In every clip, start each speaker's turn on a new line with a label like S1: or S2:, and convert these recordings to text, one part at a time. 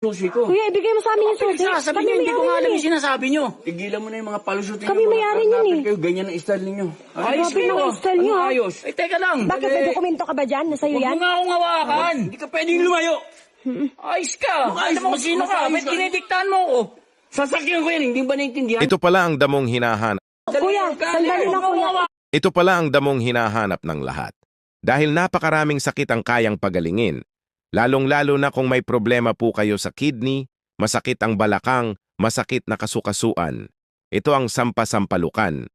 S1: susi ko.
S2: Kuya, ibigay mo sa amin yung susi.
S1: Sabi niyo, hindi ko nga alam yung sinasabi niyo. Tigilan mo na yung mga palusutin
S2: Kami may-ari niyan eh.
S1: Kayo, ganyan ang style ninyo.
S2: Ayos kayo. Ang style niyo, ha?
S1: Ayos. Ay, teka lang.
S2: Bakit may dokumento ka ba dyan? Nasa'yo
S1: Huwag
S2: yan?
S1: mo nga akong hawakan. Hindi ka pwedeng lumayo. Ayos ka. Ayos mo sino ka. Ba't dinidiktahan mo ako? Sasakyan ko yan. Hindi ba naintindihan?
S3: Ito pala ang damong hinahanap.
S2: Kuya, sandali lang kuya.
S3: Ito pala ang damong hinahanap ng lahat. Dahil napakaraming sakit ang kayang pagalingin. Lalong-lalo na kung may problema po kayo sa kidney, masakit ang balakang, masakit na kasukasuan. Ito ang sampasampalukan.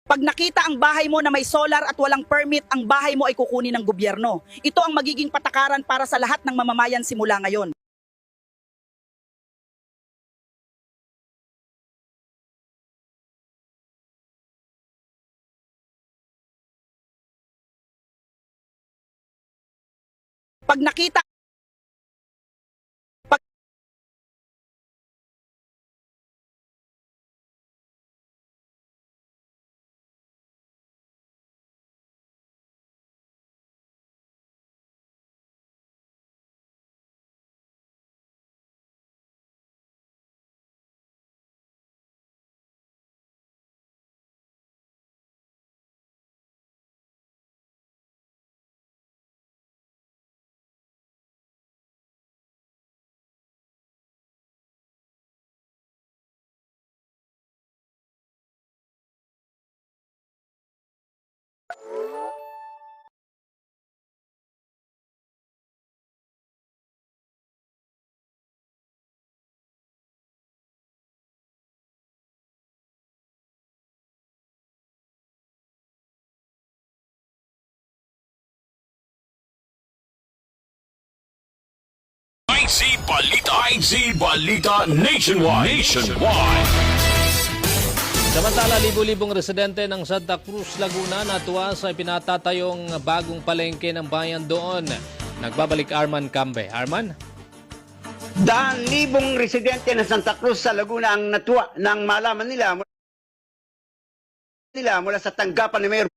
S4: Pag nakita ang bahay mo na may solar at walang permit, ang bahay mo ay kukunin ng gobyerno. Ito ang magiging patakaran para sa lahat ng mamamayan simula ngayon. Pag nakita
S5: IC Balita Nationwide.
S6: Samantala, libo-libong residente ng Santa Cruz, Laguna natuwa sa ipinatatayong bagong palengke ng bayan doon. Nagbabalik Arman Cambe. Arman?
S7: Daan libong residente ng Santa Cruz sa Laguna ang natuwa nang malaman nila mula sa tanggapan ni Mayor